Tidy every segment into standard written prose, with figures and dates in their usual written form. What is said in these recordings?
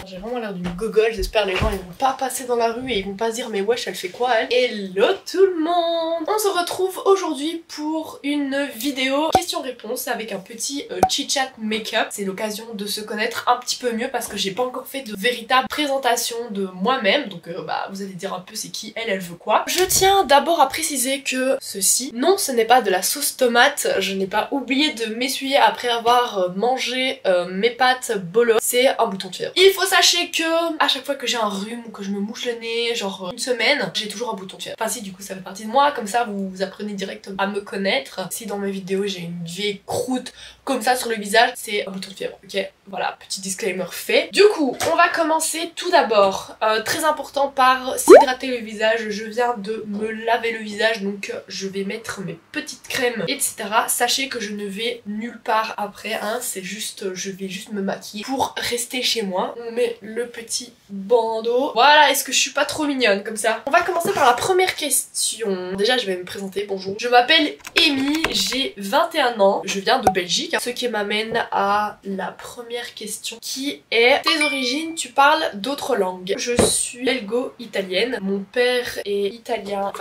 J'ai vraiment l'air d'une gogole, j'espère les gens ils vont pas passer dans la rue et ils vont pas se dire mais wesh elle fait quoi elle. Hello tout le monde. On se retrouve aujourd'hui pour une vidéo question-réponse avec un petit chit-chat make-up. C'est l'occasion de se connaître un petit peu mieux parce que j'ai pas encore fait de véritable présentation de moi-même. Donc vous allez dire un peu c'est qui elle veut quoi. Je tiens d'abord à préciser que ceci, non ce n'est pas de la sauce tomate. Je n'ai pas oublié de m'essuyer après avoir mangé mes pâtes bolo. C'est un bouton de fièvre. Il faut sachez que à chaque fois que j'ai un rhume ou que je me mouche le nez, genre une semaine, j'ai toujours un bouton de fièvre. Enfin si, du coup ça fait partie de moi, comme ça vous apprenez direct à me connaître. Si dans mes vidéos j'ai une vieille croûte comme ça sur le visage, c'est un bouton de fièvre, ok? Voilà, petit disclaimer fait. Du coup, on va commencer tout d'abord, très important, par s'hydrater le visage. Je viens de me laver le visage, donc je vais mettre mes petites crèmes, etc. Sachez que je ne vais nulle part après, hein, c'est juste, je vais juste me maquiller pour rester chez moi. On met le petit bandeau. Voilà, est-ce que je suis pas trop mignonne comme ça? On va commencer par la première question. Déjà, je vais me présenter, bonjour. Je m'appelle Amy, j'ai 21 ans, je viens de Belgique, ce qui m'amène à la première question qui est tes origines, tu parles d'autres langues. Je suis belgo-italienne, mon père est italien,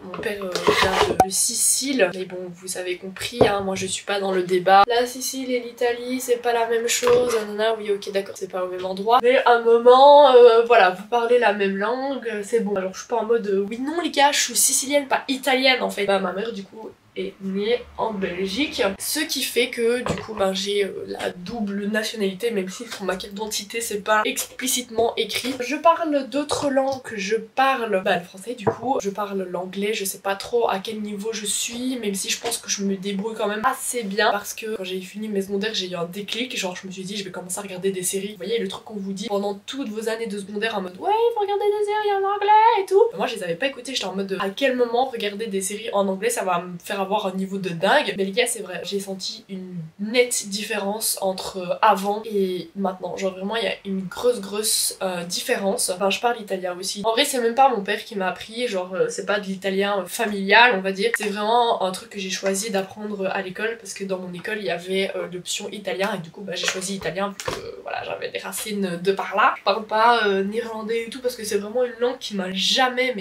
mon père vient de Sicile, mais bon vous avez compris, hein, moi je suis pas dans le débat. La Sicile et l'Italie c'est pas la même chose, nanana, oui ok d'accord c'est pas au même endroit, mais à un moment voilà vous parlez la même langue, c'est bon. Alors je suis pas en mode oui non les gars je suis sicilienne pas italienne en fait. Bah ma mère du coup est née en Belgique, ce qui fait que du coup j'ai la double nationalité, même si sur ma carte d'identité c'est pas explicitement écrit. Je parle d'autres langues, je parle le français du coup, je parle l'anglais, je sais pas trop à quel niveau je suis, même si je pense que je me débrouille quand même assez bien parce que quand j'ai fini mes secondaires j'ai eu un déclic, genre je me suis dit je vais commencer à regarder des séries. Vous voyez le truc qu'on vous dit pendant toutes vos années de secondaire en mode ouais il faut regarder des séries en anglais et tout. Moi je les avais pas écoutées, j'étais en mode à quel moment regarder des séries en anglais ça va me faire avoir un niveau de dingue. Mais les gars c'est vrai, j'ai senti une nette différence entre avant et maintenant, genre vraiment il y a une grosse différence. Enfin je parle italien aussi, en vrai c'est même pas mon père qui m'a appris, genre c'est pas de l'italien familial on va dire, c'est vraiment un truc que j'ai choisi d'apprendre à l'école parce que dans mon école il y avait l'option italien et du coup j'ai choisi italien vu que voilà j'avais des racines de par là. Je parle pas néerlandais et tout parce que c'est vraiment une langue qui m'a jamais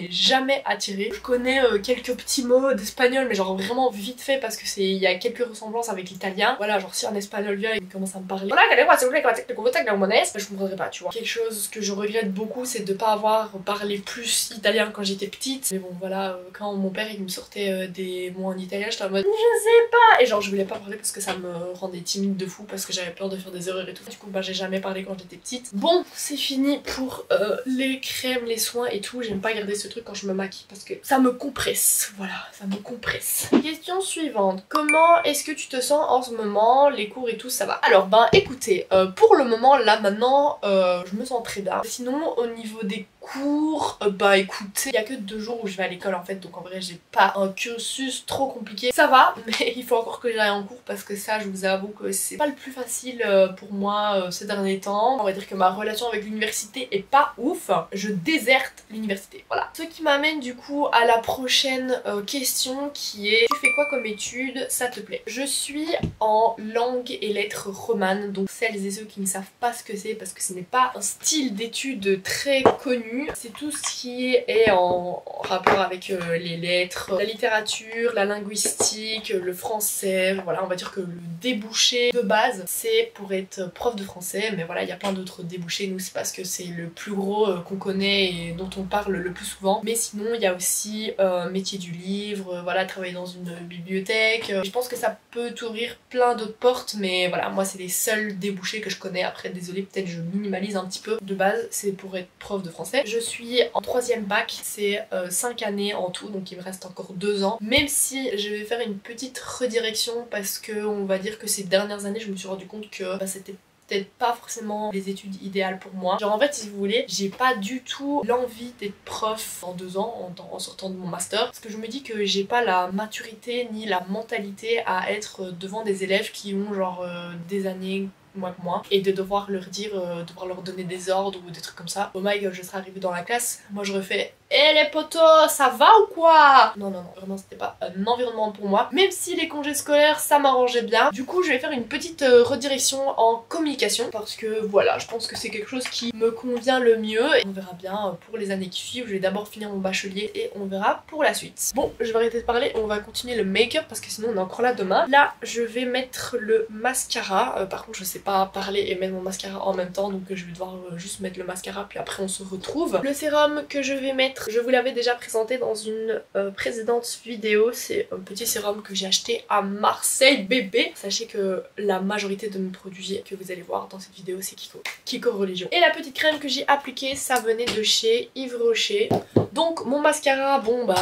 attirée. Je connais quelques petits mots d'espagnol mais genre vraiment vite fait parce que il y a quelques ressemblances avec l'italien. Voilà, genre si un espagnol vient et commence à me parler, je comprendrais pas, tu vois. Quelque chose que je regrette beaucoup, c'est de pas avoir parlé plus italien quand j'étais petite. Mais bon, voilà, quand mon père il me sortait des mots en italien, j'étais en mode je sais pas. Et genre je voulais pas parler parce que ça me rendait timide de fou, parce que j'avais peur de faire des erreurs et tout. Du coup, j'ai jamais parlé quand j'étais petite. Bon, c'est fini pour les crèmes, les soins et tout. J'aime pas garder ce truc quand je me maquille parce que ça me compresse. Voilà, ça me compresse. Question suivante. Comment est-ce que tu te sens en ce moment? Les cours et tout ça va? Alors écoutez, pour le moment là maintenant je me sens très bien. Sinon au niveau des cours, écoutez, il y a que 2 jours où je vais à l'école en fait, donc en vrai j'ai pas un cursus trop compliqué. Ça va, mais il faut encore que j'aille en cours parce que ça je vous avoue que c'est pas le plus facile pour moi ces derniers temps. On va dire que ma relation avec l'université est pas ouf. Je déserte l'université, voilà. Ce qui m'amène du coup à la prochaine question qui est tu fais quoi comme études, ça te plaît? Je suis en langue et lettres romanes, donc celles et ceux qui ne savent pas ce que c'est parce que ce n'est pas un style d'études très connu, c'est tout ce qui est en rapport avec les lettres, la littérature, la linguistique, le français. Voilà, on va dire que le débouché de base c'est pour être prof de français, mais voilà il y a plein d'autres débouchés. Nous c'est parce que c'est le plus gros qu'on connaît et dont on parle le plus souvent, mais sinon il y a aussi métier du livre, voilà, travailler dans une bibliothèque. Je pense que ça peut t'ouvrir plein d'autres portes, mais voilà moi c'est les seuls débouchés que je connais. Après désolée, peut-être je minimalise un petit peu. De base c'est pour être prof de français. Je suis en 3e bac, c'est 5 années en tout, donc il me reste encore 2 ans, même si je vais faire une petite redirection parce que on va dire que ces dernières années je me suis rendu compte que c'était peut-être pas forcément les études idéales pour moi. Genre en fait si vous voulez, j'ai pas du tout l'envie d'être prof en 2 ans en sortant de mon master, parce que je me dis que j'ai pas la maturité ni la mentalité à être devant des élèves qui ont genre des années moins que moi, et de devoir leur dire, devoir leur donner des ordres ou des trucs comme ça. Oh my god, je serais arrivée dans la classe, moi je refais Eh les potos, ça va ou quoi? Non, vraiment c'était pas un environnement pour moi. Même si les congés scolaires ça m'arrangeait bien. Du coup je vais faire une petite redirection en communication parce que voilà, je pense que c'est quelque chose qui me convient le mieux. Et on verra bien pour les années qui suivent. Je vais d'abord finir mon bachelier et on verra pour la suite. Bon, je vais arrêter de parler, on va continuer le make-up parce que sinon on est encore là demain. Là je vais mettre le mascara. Par contre je sais pas parler et mettre mon mascara en même temps, donc je vais devoir juste mettre le mascara puis après on se retrouve. Le sérum que je vais mettre, je vous l'avais déjà présenté dans une précédente vidéo. C'est un petit sérum que j'ai acheté à Marseille bébé. Sachez que la majorité de mes produits que vous allez voir dans cette vidéo c'est Kiko Religion. Et la petite crème que j'ai appliquée, ça venait de chez Yves Rocher. Donc mon mascara, bon bah,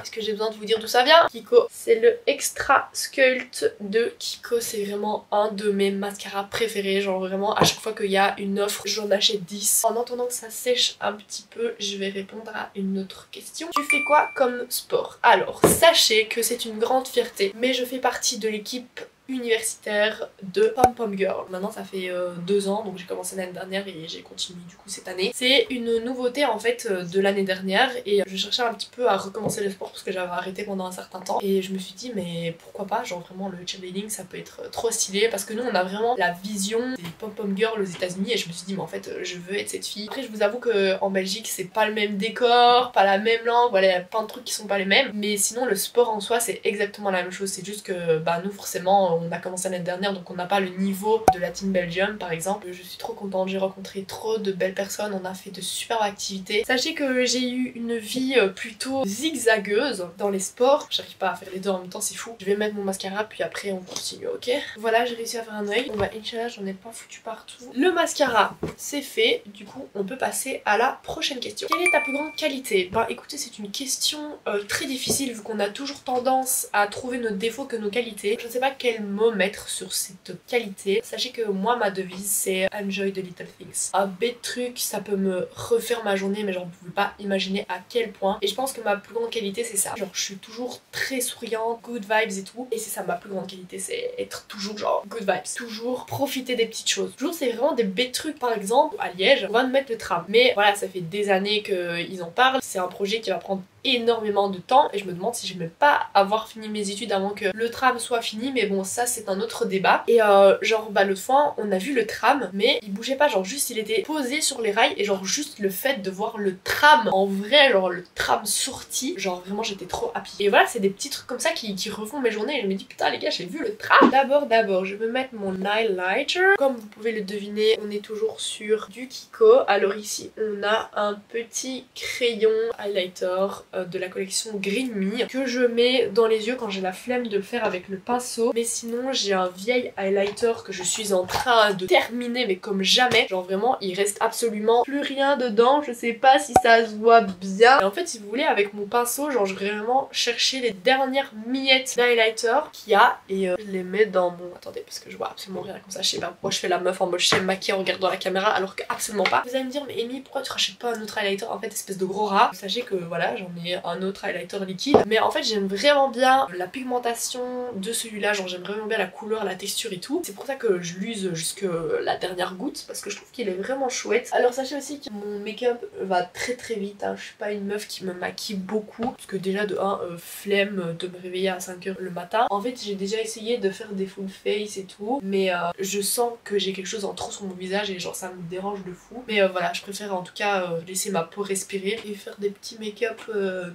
est-ce que j'ai besoin de vous dire d'où ça vient? Kiko, c'est le Extra Sculpt de Kiko. C'est vraiment un de mes mascaras préférés. Genre vraiment à chaque fois qu'il y a une offre, j'en achète 10. En attendant que ça sèche un petit peu, je vais répondre à une autre question. Tu fais quoi comme sport? Alors, sachez que c'est une grande fierté, mais je fais partie de l'équipe universitaire de Pom Pom Girl. Maintenant ça fait 2 ans, donc j'ai commencé l'année dernière et j'ai continué du coup cette année. C'est une nouveauté en fait de l'année dernière et je cherchais un petit peu à recommencer le sport parce que j'avais arrêté pendant un certain temps et je me suis dit mais pourquoi pas, genre vraiment le cheerleading ça peut être trop stylé parce que nous on a vraiment la vision des Pom Pom Girl aux États-Unis et je me suis dit mais en fait je veux être cette fille. Après je vous avoue que en Belgique c'est pas le même décor, pas la même langue, voilà, il y a plein de trucs qui sont pas les mêmes, mais sinon le sport en soi c'est exactement la même chose. C'est juste que bah nous forcément on a commencé l'année dernière donc on n'a pas le niveau de la Team Belgium par exemple. Je suis trop contente, j'ai rencontré trop de belles personnes, on a fait de superbes activités. Sachez que j'ai eu une vie plutôt zigzagueuse dans les sports, j'arrive pas à faire les deux en même temps, c'est fou. Je vais mettre mon mascara puis après on continue, ok? Voilà, j'ai réussi à faire un œil. Bon bah Inch'Allah j'en ai pas foutu partout. Le mascara c'est fait, du coup on peut passer à la prochaine question. Quelle est ta plus grande qualité? Bah écoutez, c'est une question très difficile vu qu'on a toujours tendance à trouver nos défauts que nos qualités. Je ne sais pas quel mot mettre sur cette qualité. Sachez que moi ma devise c'est enjoy the little things. Un bête truc ça peut me refaire ma journée mais genre vous pouvez pas imaginer à quel point. Et je pense que ma plus grande qualité c'est ça. Genre je suis toujours très souriante, good vibes et tout. Et c'est ça ma plus grande qualité, c'est être toujours genre good vibes. Toujours profiter des petites choses. Toujours c'est vraiment des bêtes trucs. Par exemple à Liège on va me mettre le tram. Mais voilà ça fait des années qu'ils en parlent. C'est un projet qui va prendre énormément de temps et je me demande si je vais même pas avoir fini mes études avant que le tram soit fini, mais bon ça c'est un autre débat. Et genre bah l'autre fois on a vu le tram mais il bougeait pas, genre juste il était posé sur les rails et genre juste le fait de voir le tram en vrai, genre le tram sorti, genre vraiment j'étais trop happy. Et voilà c'est des petits trucs comme ça qui refont mes journées et je me dis putain les gars j'ai vu le tram. D'abord je vais mettre mon highlighter. Comme vous pouvez le deviner on est toujours sur du Kiko. Alors ici on a un petit crayon highlighter de la collection Green Me que je mets dans les yeux quand j'ai la flemme de le faire avec le pinceau. Mais sinon j'ai un vieil highlighter que je suis en train de terminer mais comme jamais. Genre vraiment il reste absolument plus rien dedans. Je sais pas si ça se voit bien. Et en fait si vous voulez avec mon pinceau genre je vais vraiment chercher les dernières miettes d'highlighter qu'il y a et je les mets dans mon... Attendez parce que je vois absolument rien comme ça. Je sais pas pourquoi je fais la meuf en mode je sais me maquiller en regardant la caméra alors que absolument pas. Vous allez me dire mais Amy pourquoi tu rachètes pas un autre highlighter? En fait espèce de gros rat. Sachez que voilà j'en ai un autre highlighter liquide mais en fait j'aime vraiment bien la pigmentation de celui-là, genre j'aime vraiment bien la couleur, la texture et tout. C'est pour ça que je l'use jusque la dernière goutte parce que je trouve qu'il est vraiment chouette. Alors sachez aussi que mon make-up va très très vite hein. Je suis pas une meuf qui me maquille beaucoup parce que déjà de 1 flemme de me réveiller à 5 h le matin. En fait j'ai déjà essayé de faire des full face et tout mais je sens que j'ai quelque chose en trop sur mon visage et genre ça me dérange de fou. Mais voilà je préfère en tout cas laisser ma peau respirer et faire des petits make-up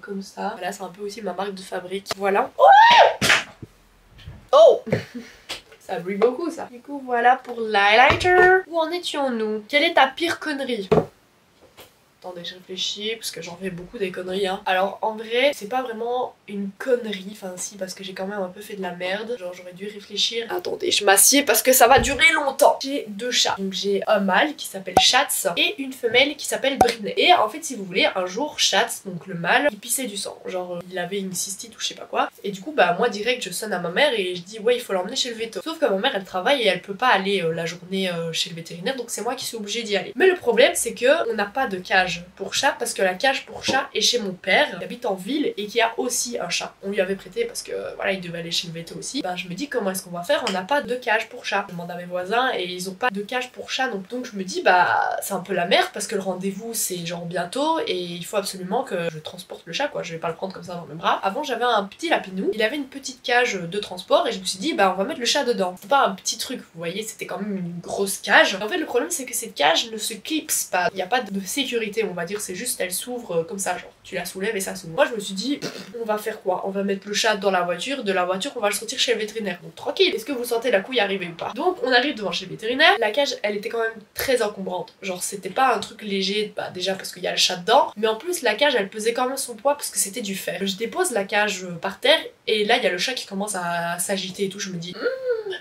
comme ça. Voilà c'est un peu aussi ma marque de fabrique. Voilà. Oh ça brille beaucoup ça. Du coup voilà pour l'highlighter. Où en étions-nous? Quelle est ta pire connerie? Attendez, je réfléchis parce que j'en fais beaucoup des conneries hein. Alors en vrai c'est pas vraiment une connerie, enfin si parce que j'ai quand même un peu fait de la merde. Genre j'aurais dû réfléchir. Attendez je m'assieds parce que ça va durer longtemps. J'ai 2 chats. Donc j'ai un mâle qui s'appelle Schatz et une femelle qui s'appelle Britney. Et en fait si vous voulez un jour Schatz, donc le mâle, il pissait du sang. Genre il avait une cystite ou je sais pas quoi. Et du coup bah moi direct je sonne à ma mère et je dis ouais il faut l'emmener chez le veto. Sauf que ma mère elle travaille et elle peut pas aller la journée chez le vétérinaire donc c'est moi qui suis obligée d'y aller. Mais le problème c'est que on n'a pas de cage cage pour chat parce que la cage pour chat est chez mon père qui habite en ville et qui a aussi un chat. On lui avait prêté parce que voilà, il devait aller chez le veto aussi. Ben je me dis comment est-ce qu'on va faire, on n'a pas de cage pour chat. Je demande à mes voisins et ils ont pas de cage pour chat, donc je me dis bah c'est un peu la merde parce que le rendez-vous c'est genre bientôt et il faut absolument que je transporte le chat quoi, je vais pas le prendre comme ça dans mes bras. Avant j'avais un petit lapinou, il avait une petite cage de transport et je me suis dit bah on va mettre le chat dedans. C'est pas un petit truc, vous voyez, c'était quand même une grosse cage. Et en fait le problème c'est que cette cage ne se clipse pas, il n'y a pas de sécurité on va dire, c'est juste elle s'ouvre comme ça, genre tu la soulèves et ça s'ouvre. Moi je me suis dit on va faire quoi? On va mettre le chat dans la voiture, de la voiture on va le sortir chez le vétérinaire. Donc tranquille, est-ce que vous sentez la couille arriver ou pas? Donc on arrive devant chez le vétérinaire, la cage elle était quand même très encombrante, genre c'était pas un truc léger, bah déjà parce qu'il y a le chat dedans, mais en plus la cage elle pesait quand même son poids parce que c'était du fer. Je dépose la cage par terre et là il y a le chat qui commence à s'agiter et tout, je me dis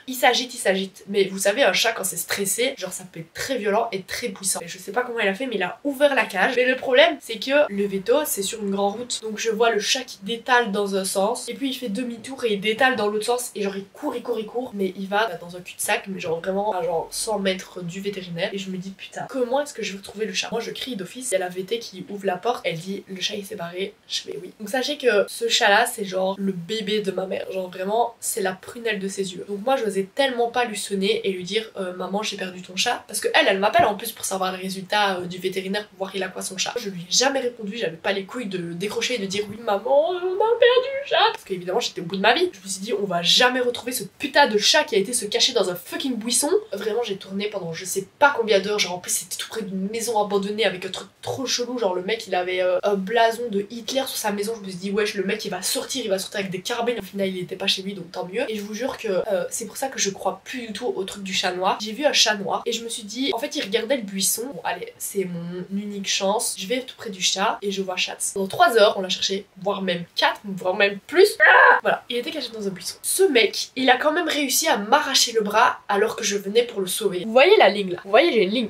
il s'agite, mais vous savez un chat quand c'est stressé, genre ça peut être très violent et très puissant. Et je sais pas comment il a fait mais il a ouvert la cage, mais le problème c'est que le veto c'est sur une grande route, donc je vois le chat qui détale dans un sens et puis il fait demi-tour et il détale dans l'autre sens et genre il court, mais il va dans un cul-de-sac, mais genre vraiment à genre 100 mètres du vétérinaire et je me dis putain comment est-ce que je vais retrouver le chat? Moi je crie d'office, il y a la VT qui ouvre la porte, elle dit le chat il s'est barré, je fais oui. Donc sachez que ce chat là c'est genre le bébé de ma mère, genre vraiment c'est la prunelle de ses yeux. Donc moi j'osais tellement pas lui sonner et lui dire maman j'ai perdu ton chat, parce que elle m'appelle en plus pour savoir le résultat du vétérinaire pour voir il a quoi son chat. Je lui ai jamais répondu, j'avais pas les couilles de décrocher et de dire oui maman on a perdu le chat, parce qu'évidemment j'étais au bout de ma vie. Je me suis dit on va jamais retrouver ce putain de chat qui a été se cacher dans un fucking buisson. Vraiment j'ai tourné pendant je sais pas combien d'heures, genre en plus c'était tout près d'une maison abandonnée avec un truc trop chelou, genre le mec il avait un blason de Hitler sur sa maison. Je me suis dit wesh le mec il va sortir avec des carabines. Au final il était pas chez lui donc tant mieux. Et je vous jure que c'est pour ça que je crois plus du tout au truc du chat noir. J'ai vu un chat noir et je me suis dit en fait il regardait le buisson. Bon allez c'est mon unique chance, je vais tout près du chat et je vois Chatz. Pendant 3 heures on l'a cherché, voire même 4, voire même plus. Voilà, il était caché dans un buisson. Ce mec il a quand même réussi à m'arracher le bras alors que je venais pour le sauver. Vous voyez la ligne là? Vous voyez j'ai une ligne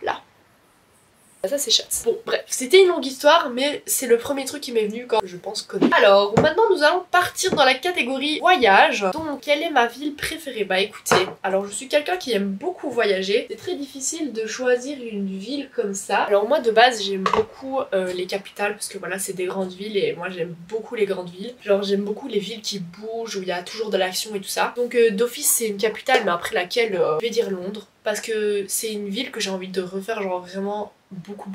là. Ça c'est Chatz. Bon bref, c'était une longue histoire mais c'est le premier truc qui m'est venu quand je pense connaître. Alors maintenant nous allons partir dans la catégorie voyage. Donc quelle est ma ville préférée? Bah écoutez, alors je suis quelqu'un qui aime beaucoup voyager. C'est très difficile de choisir une ville comme ça. Alors moi de base j'aime beaucoup les capitales parce que voilà c'est des grandes villes et moi j'aime beaucoup les grandes villes. Genre j'aime beaucoup les villes qui bougent, où il y a toujours de l'action et tout ça. Donc d'office c'est une capitale mais après laquelle je vais dire Londres. Parce que c'est une ville que j'ai envie de refaire genre vraiment beaucoup.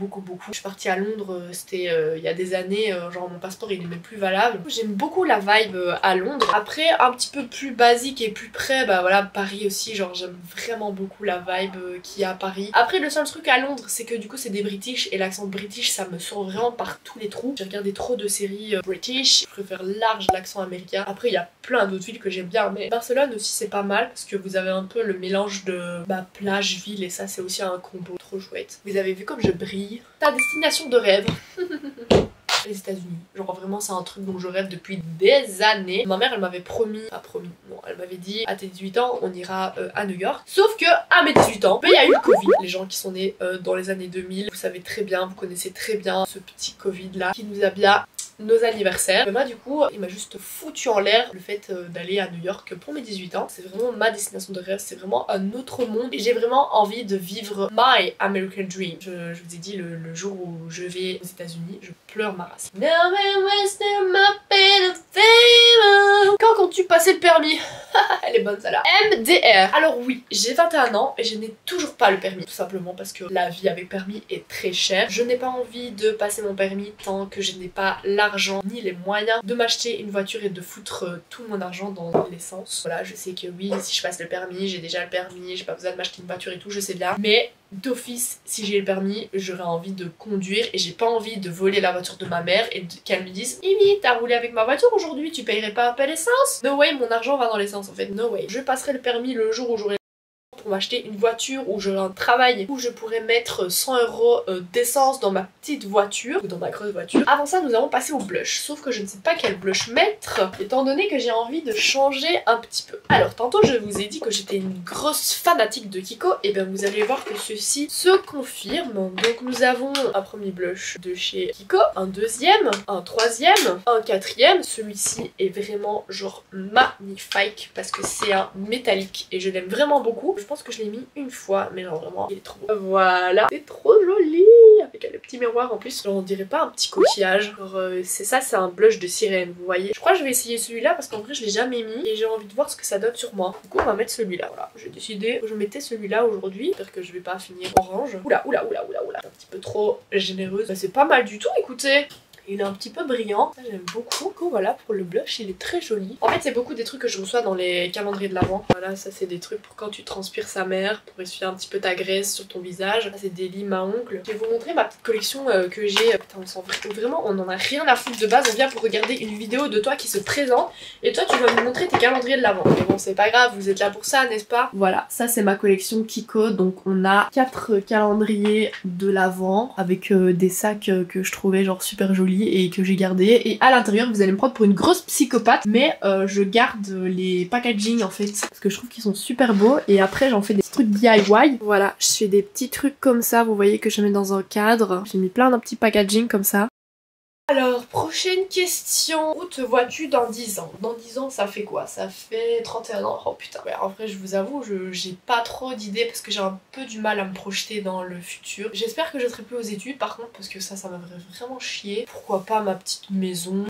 Je suis partie à Londres, c'était il y a des années, genre mon passeport il est même plus valable. J'aime beaucoup la vibe à Londres. Après un petit peu plus basique et plus près, bah voilà Paris aussi, genre j'aime vraiment beaucoup la vibe qu'il y a à Paris. Après le seul truc à Londres c'est que du coup c'est des British et l'accent British ça me sort vraiment par tous les trous. J'ai regardé trop de séries British, je préfère large l'accent américain. Après il y a plein d'autres villes que j'aime bien mais Barcelone aussi c'est pas mal parce que vous avez un peu le mélange de plage, ville et ça c'est aussi un combo trop chouette. Vous avez vu comme je brille. Ta destination de rêve. Les États-Unis. Genre vraiment c'est un truc dont je rêve depuis des années. Ma mère elle m'avait promis, non elle m'avait dit à tes 18 ans on ira à New York. Sauf que à mes 18 ans, il y a eu le Covid. Les gens qui sont nés dans les années 2000, vous savez très bien, vous connaissez très bien ce petit Covid là qui nous a bien nos anniversaires. Mais moi du coup il m'a juste foutu en l'air le fait d'aller à New York pour mes 18 ans. C'est vraiment ma destination de rêve, c'est vraiment un autre monde et j'ai vraiment envie de vivre my American Dream. Je vous ai dit le jour où je vais aux États-Unis, je pleure ma race. Quand comptes-tu passer le permis? Elle est bonne celle-là. MDR. Alors oui, j'ai 21 ans et je n'ai toujours pas le permis. Tout simplement parce que la vie avec permis est très chère. Je n'ai pas envie de passer mon permis tant que je n'ai pas l'argent ni les moyens de m'acheter une voiture et de foutre tout mon argent dans l'essence. Voilà, je sais que oui, si je passe le permis, j'ai déjà le permis, j'ai pas besoin de m'acheter une voiture et tout, je sais bien. Mais d'office, si j'ai le permis, j'aurais envie de conduire et j'ai pas envie de voler la voiture de ma mère et qu'elle me dise Mimi, t'as roulé avec ma voiture aujourd'hui, tu payerais pas un peu l'essence? No way, mon argent va dans l'essence en fait, no way. Je passerai le permis le jour où j'aurai pour m'acheter une voiture où j'aurai un travail où je pourrais mettre 100 € d'essence dans ma petite voiture ou dans ma grosse voiture. Avant ça nous allons passer au blush, sauf que je ne sais pas quel blush mettre étant donné que j'ai envie de changer un petit peu. Alors tantôt je vous ai dit que j'étais une grosse fanatique de Kiko et bien vous allez voir que ceci se confirme. Donc nous avons un premier blush de chez Kiko, un deuxième, un troisième, un quatrième. Celui-ci est vraiment genre magnifique parce que c'est un métallique et je l'aime vraiment beaucoup. Je pense que je l'ai mis une fois mais genre vraiment il est trop beau. Voilà, c'est trop joli avec le petit miroir en plus. Genre, on dirait pas un petit coquillage. C'est ça, c'est un blush de sirène, vous voyez. Je crois que je vais essayer celui-là parce qu'en vrai je l'ai jamais mis et j'ai envie de voir ce que ça donne sur moi. Du coup on va mettre celui-là. Voilà, j'ai décidé que je mettais celui-là aujourd'hui. J'espère que je vais pas finir orange. Oula. C'est un petit peu trop généreuse. C'est pas mal du tout, écoutez. Il est un petit peu brillant, ça j'aime beaucoup. Du coup voilà, pour le blush il est très joli. En fait c'est beaucoup des trucs que je reçois dans les calendriers de l'Avent. Voilà, ça c'est des trucs pour quand tu transpires sa mère, pour essuyer un petit peu ta graisse sur ton visage. Ça c'est des limes à ongles. Je vais vous montrer ma petite collection que j'ai. Putain on sent vraiment, on en a rien à foutre de base. On vient pour regarder une vidéo de toi qui se présente et toi tu vas nous montrer tes calendriers de l'Avent. Mais bon c'est pas grave, vous êtes là pour ça n'est-ce pas? Voilà, ça c'est ma collection Kiko. Donc on a 4 calendriers de l'Avent avec des sacs que je trouvais genre super jolis et que j'ai gardé, et à l'intérieur vous allez me prendre pour une grosse psychopathe mais je garde les packaging en fait parce que je trouve qu'ils sont super beaux, et après j'en fais des trucs DIY. Voilà, je fais des petits trucs comme ça, vous voyez que je mets dans un cadre, j'ai mis plein d'un petit packaging comme ça. Alors, prochaine question. Où te vois-tu dans 10 ans? Dans 10 ans, ça fait quoi? Ça fait 31 ans. Oh putain. Ouais, en vrai, je vous avoue, j'ai pas trop d'idées parce que j'ai un peu du mal à me projeter dans le futur. J'espère que je serai plus aux études par contre, parce que ça m'aimerait vraiment chier. Pourquoi pas ma petite maison,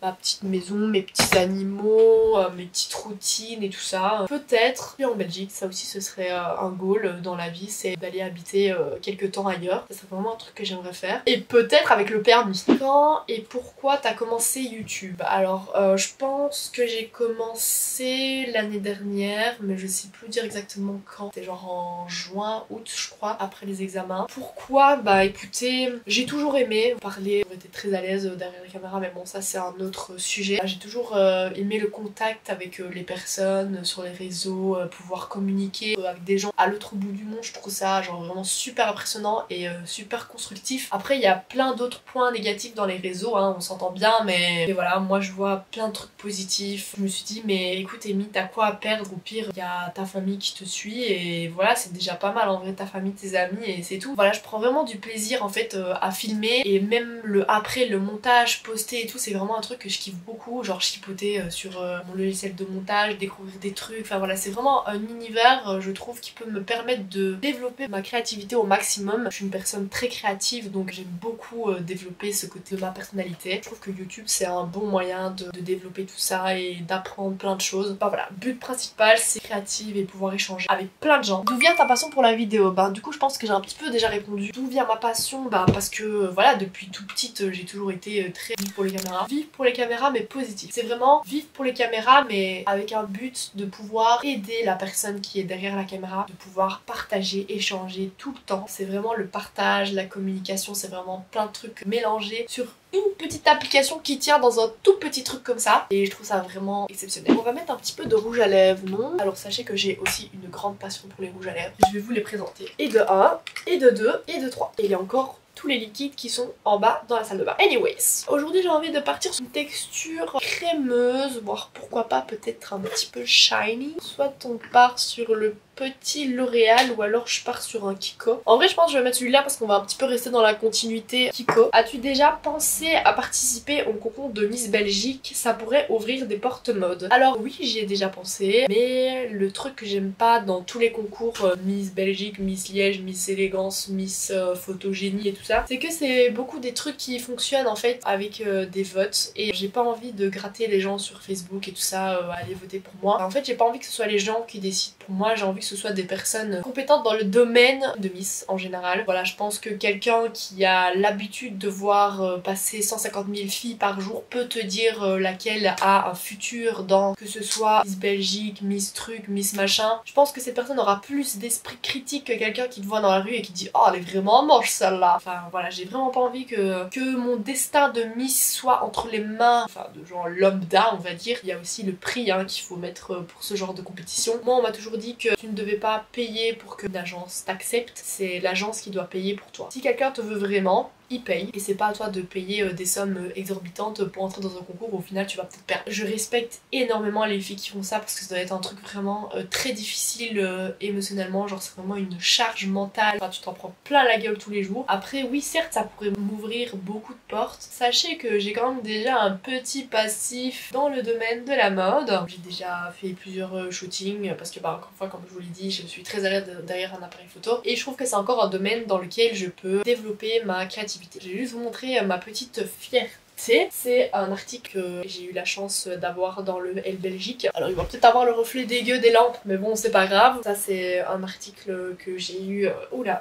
mes petits animaux, mes petites routines et tout ça. Peut-être, puis en Belgique, ça aussi ce serait un goal dans la vie, c'est d'aller habiter quelques temps ailleurs. Ça serait vraiment un truc que j'aimerais faire. Et peut-être avec le permis. Quand et pourquoi t'as commencé YouTube? Alors je pense que j'ai commencé l'année dernière, mais je sais plus dire exactement quand. C'était genre en juin, août je crois, après les examens. Pourquoi? Bah écoutez, j'ai toujours aimé parler, j'étais très à l'aise derrière la caméra, mais bon ça c'est un autre sujet. J'ai toujours aimé le contact avec les personnes sur les réseaux, pouvoir communiquer avec des gens à l'autre bout du monde. Je trouve ça genre vraiment super impressionnant et super constructif. Après il y a plein d'autres points négatifs dans les réseaux, hein, on s'entend bien, mais voilà, moi je vois plein de trucs positifs. Je me suis dit mais écoute Amy, t'as quoi à perdre? Au pire il y a ta famille qui te suit et voilà, c'est déjà pas mal en vrai, ta famille, tes amis, et c'est tout. Voilà, je prends vraiment du plaisir en fait à filmer, et même le après, le montage, poster et tout, c'est vraiment un truc que je kiffe beaucoup, genre chipoter sur mon logiciel de montage, découvrir des trucs, enfin voilà, c'est vraiment un univers je trouve qui peut me permettre de développer ma créativité au maximum. Je suis une personne très créative donc j'aime beaucoup développer ce côté de ma personnalité. Je trouve que YouTube c'est un bon moyen de développer tout ça et d'apprendre plein de choses. Bah voilà, but principal c'est créative et pouvoir échanger avec plein de gens. D'où vient ta passion pour la vidéo? Bah du coup je pense que j'ai un petit peu déjà répondu. D'où vient ma passion? Bah parce que voilà, depuis tout petite j'ai toujours été très vive pour les caméras. Vive pour les caméras mais positive. C'est vraiment vivre pour les caméras mais avec un but de pouvoir aider la personne qui est derrière la caméra, de pouvoir partager, échanger tout le temps. C'est vraiment le partage, la communication, c'est vraiment plein de trucs mélangés sur une petite application qui tient dans un tout petit truc comme ça, et je trouve ça vraiment exceptionnel. On va mettre un petit peu de rouge à lèvres, non? Alors sachez que j'ai aussi une grande passion pour les rouges à lèvres. Je vais vous les présenter. Et de 1, et de 2, et de 3. Et il y a encore tous les liquides qui sont en bas dans la salle de bain. Anyways, aujourd'hui j'ai envie de partir sur une texture crémeuse, voire pourquoi pas peut-être un petit peu shiny. Soit on part sur le petit L'Oréal ou alors je pars sur un Kiko. En vrai je pense que je vais mettre celui-là parce qu'on va un petit peu rester dans la continuité Kiko. As-tu déjà pensé à participer au concours de Miss Belgique? Ça pourrait ouvrir des portes mode. Alors oui, j'y ai déjà pensé, mais le truc que j'aime pas dans tous les concours Miss Belgique, Miss Liège, Miss Élégance, Miss Photogénie et tout ça, c'est que c'est beaucoup des trucs qui fonctionnent en fait avec des votes, et j'ai pas envie de gratter les gens sur Facebook et tout ça, aller voter pour moi. En fait j'ai pas envie que ce soit les gens qui décident pour moi, j'ai envie que ce soit des personnes compétentes dans le domaine de Miss en général. Voilà, je pense que quelqu'un qui a l'habitude de voir passer 150 000 filles par jour peut te dire laquelle a un futur dans, que ce soit Miss Belgique, Miss truc, Miss machin. Je pense que cette personne aura plus d'esprit critique que quelqu'un qui te voit dans la rue et qui dit oh elle est vraiment moche celle-là. Enfin voilà, j'ai vraiment pas envie que mon destin de Miss soit entre les mains, enfin de genre lambda on va dire. Il y a aussi le prix hein, qu'il faut mettre pour ce genre de compétition. Moi on m'a toujours dit que tu ne devais pas payer pour que l'agence t'accepte, c'est l'agence qui doit payer pour toi. Si quelqu'un te veut vraiment, il paye, et c'est pas à toi de payer des sommes exorbitantes pour entrer dans un concours où au final tu vas peut-être perdre. Je respecte énormément les filles qui font ça parce que ça doit être un truc vraiment très difficile émotionnellement, genre c'est vraiment une charge mentale, enfin, tu t'en prends plein la gueule tous les jours. Après oui certes ça pourrait m'ouvrir beaucoup de portes, sachez que j'ai quand même déjà un petit passif dans le domaine de la mode. J'ai déjà fait plusieurs shootings parce que bah encore une fois comme je vous l'ai dit, je suis très à l'aise derrière un appareil photo, et je trouve que c'est encore un domaine dans lequel je peux développer ma créativité créativité. Je vais juste vous montrer ma petite fierté. C'est un article que j'ai eu la chance d'avoir dans le Elle Belgique. Alors il va peut-être avoir le reflet dégueu des lampes, mais bon c'est pas grave. Ça c'est un article que j'ai eu... Oula,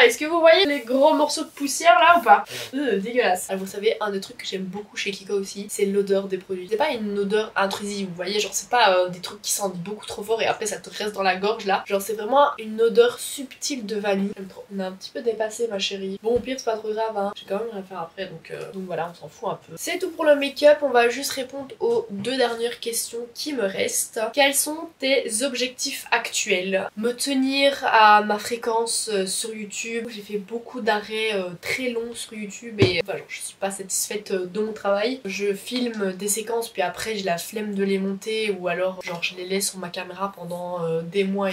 est-ce que vous voyez les gros morceaux de poussière là ou pas? Dégueulasse. Alors vous savez, un des trucs que j'aime beaucoup chez Kiko aussi, c'est l'odeur des produits. C'est pas une odeur intrusive, vous voyez, genre c'est pas des trucs qui sentent beaucoup trop fort et après ça te reste dans la gorge là. Genre c'est vraiment une odeur subtile de vanille. J'aime trop. On a un petit peu dépassé ma chérie. Bon au pire c'est pas trop grave hein. J'ai quand même rien à faire après donc voilà, on s'en fout un peu. C'est tout pour le make-up, on va juste répondre aux 2 dernières questions qui me restent. Quels sont tes objectifs actuels? Me tenir à ma fréquence sur YouTube. J'ai fait beaucoup d'arrêts très longs sur YouTube et enfin, genre, je suis pas satisfaite de mon travail. Je filme des séquences puis après j'ai la flemme de les monter ou alors genre je les laisse sur ma caméra pendant des mois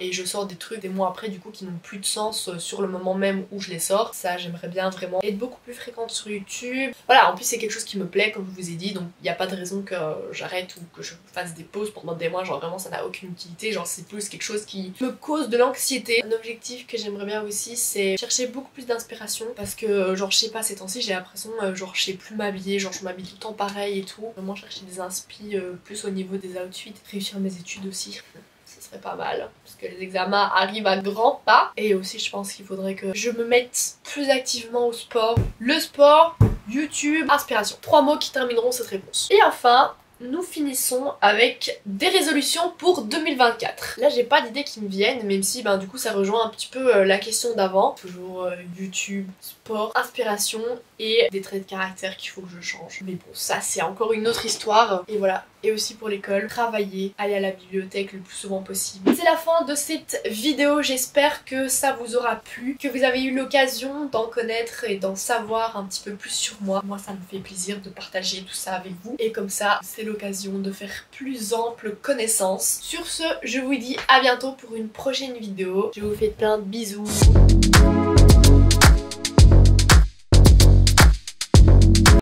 et je sors des trucs des mois après du coup qui n'ont plus de sens sur le moment même où je les sors. Ça j'aimerais bien vraiment être beaucoup plus fréquente sur YouTube. Voilà, en plus c'est quelque chose qui me plaît comme je vous ai dit, donc il n'y a pas de raison que j'arrête ou que je fasse des pauses pendant des mois, genre vraiment ça n'a aucune utilité, genre c'est plus quelque chose qui me cause de l'anxiété. Un objectif que j'aimerais bien aussi c'est chercher beaucoup plus d'inspiration parce que genre je sais pas, ces temps-ci j'ai l'impression genre je sais plus m'habiller, genre je m'habille tout le temps pareil et tout. Vraiment chercher des inspi plus au niveau des outfits, réussir mes études aussi. Ce serait pas mal parce que les examens arrivent à grands pas et aussi je pense qu'il faudrait que je me mette plus activement au sport. Le sport, YouTube, inspiration. 3 mots qui termineront cette réponse. Et enfin, nous finissons avec des résolutions pour 2024. Là j'ai pas d'idées qui me viennent, même si du coup ça rejoint un petit peu la question d'avant. Toujours YouTube, sport, inspiration et des traits de caractère qu'il faut que je change. Mais bon ça c'est encore une autre histoire. Et voilà. Et aussi pour l'école, travailler, aller à la bibliothèque le plus souvent possible. C'est la fin de cette vidéo, j'espère que ça vous aura plu, que vous avez eu l'occasion d'en connaître et d'en savoir un petit peu plus sur moi. Moi ça me fait plaisir de partager tout ça avec vous et comme ça c'est l'occasion de faire plus ample connaissance. Sur ce, je vous dis à bientôt pour une prochaine vidéo. Je vous fais plein de bisous.